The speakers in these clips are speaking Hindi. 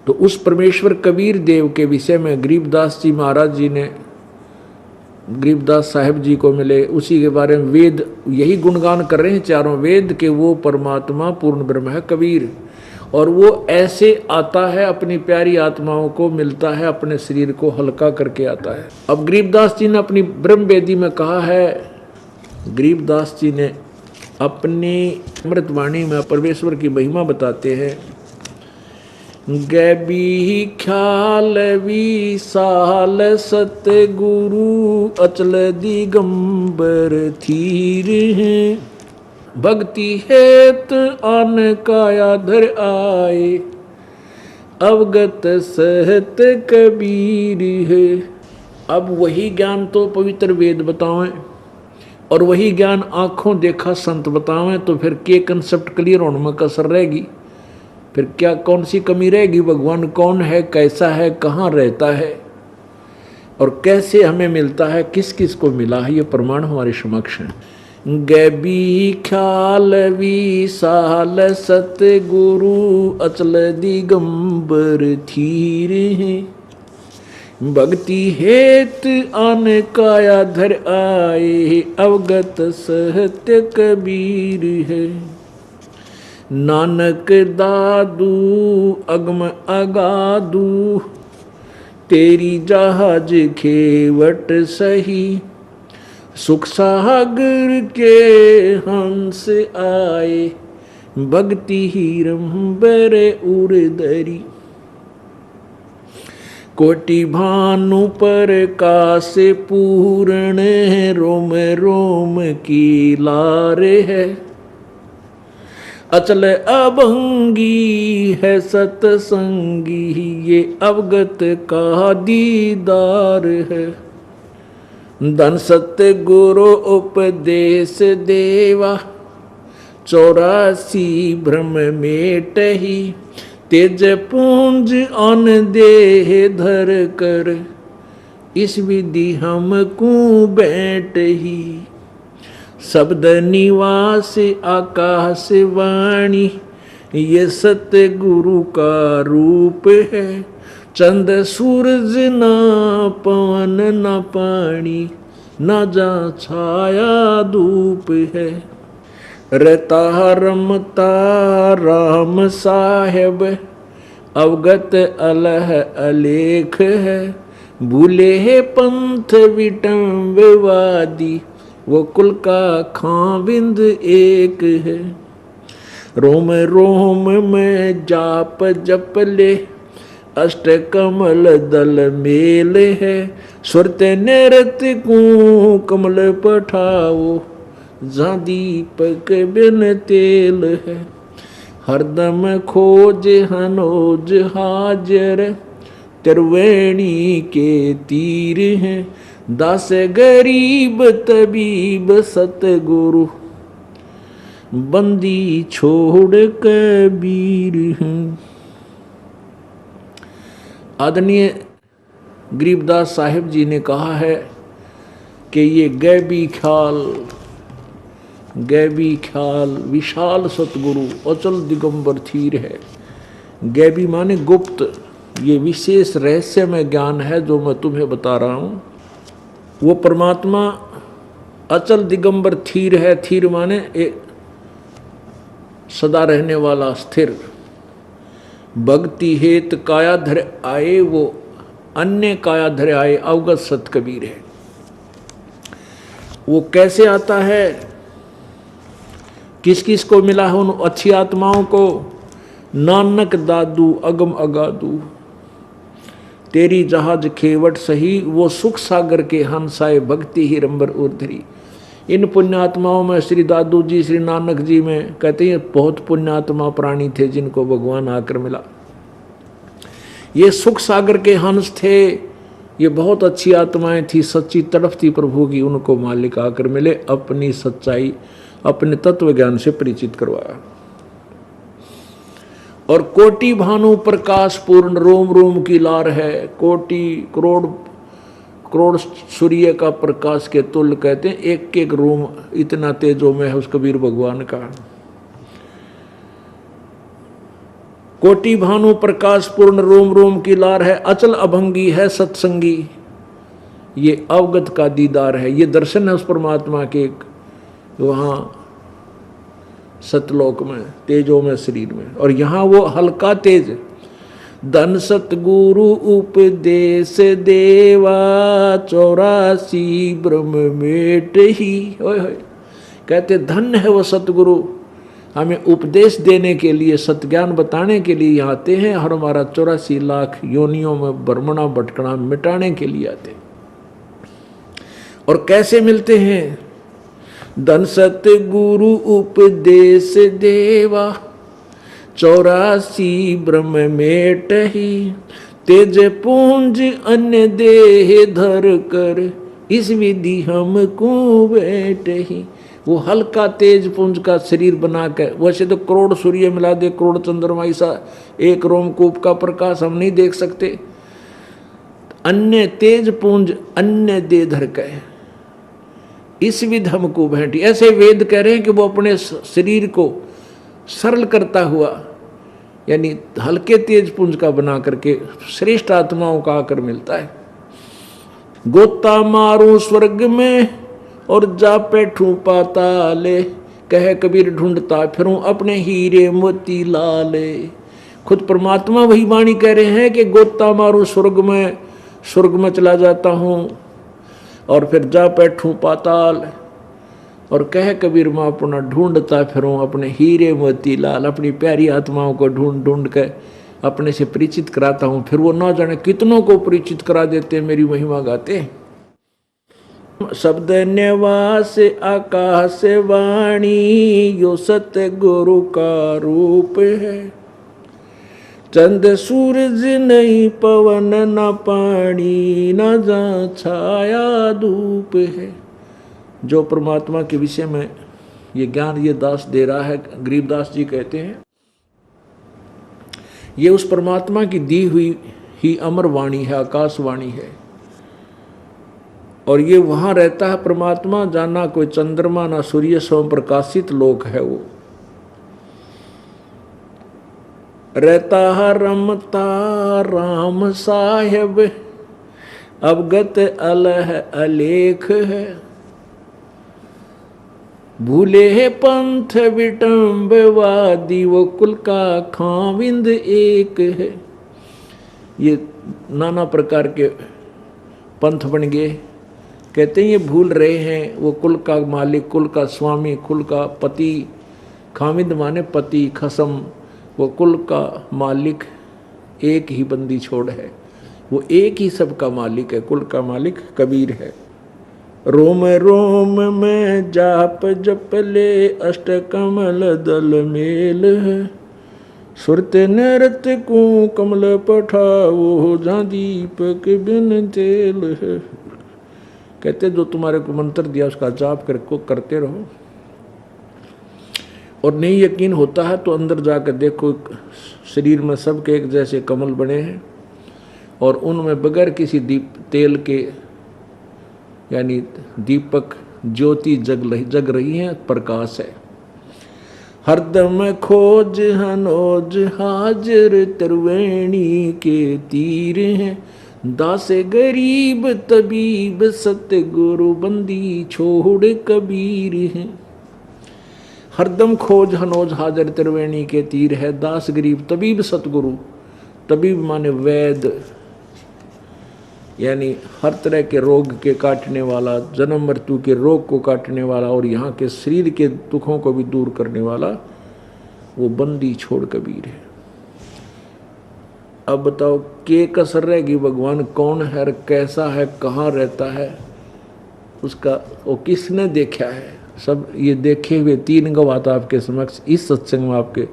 तो उस परमेश्वर कबीर देव के विषय में गरीबदास जी महाराज जी ने, गरीबदास साहिब जी को मिले, उसी के बारे में वेद यही गुणगान कर रहे हैं चारों वेद के, वो परमात्मा पूर्ण ब्रह्म है कबीर। और वो ऐसे आता है, अपनी प्यारी आत्माओं को मिलता है, अपने शरीर को हल्का करके आता है। अब गरीबदास जी ने अपनी ब्रह्म वेदी में कहा है, गरीबदास जी ने अपनी अमृतवाणी में परमेश्वर की महिमा बताते हैं। गैबी ख्याल विशाल सतगुरु अचल दिगंबर थीर हैं, भक्ति हेत आन काया धर आए, अवगत सहत कबीर है। अब वही ज्ञान तो पवित्र वेद बतावें और वही ज्ञान आंखों देखा संत बतावें, तो फिर के कंसेप्ट क्लियर होने में कसर रहेगी? फिर क्या कौन सी कमी रहेगी? भगवान कौन है, कैसा है, कहाँ रहता है और कैसे हमें मिलता है, किस किस को मिला है, ये प्रमाण हमारे समक्ष है। गैबी ख्याल विशाल सतगुरु अचल दिगंबर थीर हैं, भक्ति हेत आन काया धर आए, अवगत सहत कबीर है। नानक दादू अगम अगादू, तेरी जहाज खेवट सही, सुख सागर के हंस आए, भक्ति हीरंबर उर्दरी। कोटि भानु प्रकाश पूर्ण, रोम रोम की लार है, अचल अभंगी है सतसंगी, ये अवगत का दीदार है। धन सत्य गुरु उपदेश देवा, 84 भ्रम मेटहि, तेज पुंज अन देह धर कर, इस विधि हमको बैठही। शब्द निवास आकाश वाणी, ये सत्य गुरु का रूप है। चंद सूरज ना पवन न पानी, न जा छाया धूप है। रहता रमता राम साहेब, अवगत अलह अलेख है। भूले है पंथ विटम्बवादी, वो कुल का खाविंद एक है। रोम रोम में जाप जप ले, अष्ट कमल दल मेल है। सुरत नृत को कमल पठाओ, जहाँ दीपक बिन तेल है। हरदम खोज हनोज हाजर, त्रिवेणी के तीर हैं। दास गरीब तबीब सतगुरु, बंदी छोड़ कबीर हैं। आदरणीय गरीबदास साहिब जी ने कहा है कि ये गैबी ख्याल विशाल सतगुरु अचल दिगंबर थीर है। गैबी माने गुप्त, ये विशेष रहस्यमय ज्ञान है जो मैं तुम्हें बता रहा हूँ। वो परमात्मा अचल दिगंबर थीर है। थीर माने एक सदा रहने वाला स्थिर। भक्ति हेत कायाधर आए, वो अन्य कायाधर आए, अवगत सत कबीर है। वो कैसे आता है, किस किस को मिला है? उन अच्छी आत्माओं को। नानक दादू अगम अगादू, तेरी जहाज खेवट सही, वो सुख सागर के हंसाए, भक्ति ही रंबर उर्धरी। इन पुण्यात्माओं में श्री दादू जी, श्री नानक जी में कहते हैं बहुत पुण्यात्मा प्राणी थे जिनको भगवान आकर मिला। ये सुख सागर के हंस थे, ये बहुत अच्छी आत्माएं थी, सच्ची तड़फ थी प्रभु की। उनको मालिक आकर मिले, अपनी सच्चाई अपने तत्व ज्ञान से परिचित करवाया। और कोटि भानु प्रकाश पूर्ण, रोम रोम की लार है। कोटि करोड़ सूर्य का प्रकाश के तुल्य कहते हैं। एक एक रोम इतना तेजो में है उस कबीर भगवान का। कोटि भानु प्रकाश पूर्ण रोम रोम की लार है, अचल अभंगी है सत्संगी। ये अवगत का दीदार है, ये दर्शन है उस परमात्मा के वहाँ सतलोक में, तेजों में, शरीर में। और यहाँ वो हल्का तेज, धन सतगुरु उपदेश देवा 84 ब्रह्म मेट ही। कहते धन है वो सतगुरु, हमें उपदेश देने के लिए, सतज्ञान बताने के लिए आते हैं, और हमारा 84 लाख योनियों में भ्रमणा भटकना मिटाने के लिए आते हैं। और कैसे मिलते हैं? धन सतगुरु उपदेश देवा 84 ब्रह्म मेट ही, तेज पुंज अन्य देह धर कर, इस विधि हमको बैठ ही। वो हल्का तेज पुंज का शरीर बना के, वैसे तो करोड़ सूर्य मिला दे, करोड़ चंद्रमा, ऐसा एक रोमकूप का प्रकाश हम नहीं देख सकते। अन्य तेज पुंज अन्य दे धर के, इस विध हमको भेंटी। ऐसे वेद कह रहे हैं कि वो अपने शरीर को सरल करता हुआ, यानी हल्के तेज पुंज का बना करके श्रेष्ठ आत्माओं का आकर मिलता है। गोता मारू स्वर्ग में और जा बैठूं पाताले, कह कबीर ढूंढता फिरूं अपने हीरे मोती लाले। खुद परमात्मा वही वाणी कह रहे हैं कि गोता मारू स्वर्ग में चला जाता हूं, और फिर जा बैठूं पाताल, और कह कबीर मैं अपना ढूंढता फिरूं अपने हीरे मोती लाल। अपनी प्यारी आत्माओं को ढूंढ ढूंढ के अपने से परिचित कराता हूं, फिर वो ना जाने कितनों को परिचित करा देते, मेरी महिमा गाते। शब्द निवास आकाश वाणी, यो सत्य गुरु का रूप है। चंद सूरज नहीं पवन न पानी, न जा छाया धूप है। जो परमात्मा के विषय में ये ज्ञान ये दास दे रहा है, गरीबदास जी कहते हैं, ये उस परमात्मा की दी हुई ही अमर वाणी है, आकाशवाणी है। और ये वहाँ रहता है परमात्मा, जाना कोई चंद्रमा ना सूर्य, स्वयं प्रकाशित लोक है वो। रहता है रमता राम साहेब, अवगत अलह अलेख है। भूले है पंथ विटम्बवादी, वो कुल का खाविंद एक है। ये नाना प्रकार के पंथ बन गए, कहते हैं ये भूल रहे हैं वो कुल का मालिक, कुल का स्वामी, कुल का पति। खामिद माने पति, खसम, वो कुल का मालिक एक ही बंदी छोड़ है, वो एक ही सबका मालिक है। कुल का मालिक कबीर है। रोम रोम में जाप जप ले, अष्ट कमल दल मेल है। सुरत नृत को कमल पठाओ, जहाँ दीपक बिन तेल है। कहते जो तुम्हारे को मंत्र दिया उसका जाप करते रहो, और नहीं यकीन होता है तो अंदर जाकर देखो, शरीर में सबके एक जैसे कमल बने हैं, और उनमें बगैर किसी तेल के, यानी दीपक ज्योति जग रही है, प्रकाश है। हरदम खोज हनोज हाजिर, त्रिवेणी के तीर हैं। दासे गरीब तबीब, सत्य गुरु बंदी छोड़ कबीर हैं। हरदम खोज हनोज हाजिर, त्रिवेणी के तीर है। दास गरीब तबीब सतगुरु, तबीब माने वैद, यानी हर तरह के रोग के काटने वाला, जन्म मृत्यु के रोग को काटने वाला, और यहाँ के शरीर के दुखों को भी दूर करने वाला, वो बंदी छोड़ कबीर है। अब बताओ के कसर रहेगी, भगवान कौन है, कैसा है, कहाँ रहता है, उसका वो किसने देखा है। सब ये देखे हुए 3 गवाह आपके समक्ष इस सत्संग में आपके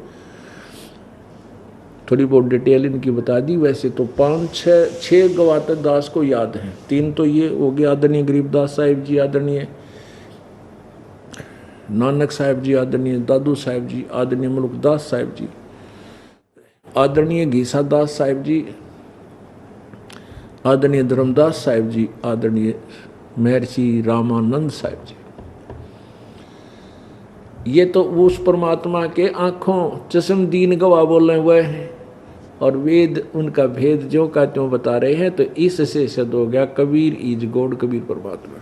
थोड़ी बहुत डिटेल इनकी बता दी। वैसे तो 5-6 गवाह दास को याद हैं। 3 तो ये हो गया, आदरणीय गरीबदास साहिब जी, आदरणीय नानक साहिब जी, आदरणीय दादू साहिब जी, आदरणीय मुल्कदास साहिब जी, आदरणीय घीसा दास साहिब जी, आदरणीय धर्मदास साहिब जी, आदरणीय महर्षि रामानंद साहिब जी। ये तो उस परमात्मा के आंखों चश्मदीन गवाह बोल रहे हुए हैं। और वेद उनका भेद जो का त्यों बता रहे हैं। तो इससे सिद्ध हो गया कबीर इज गॉड, कबीर परमात्मा।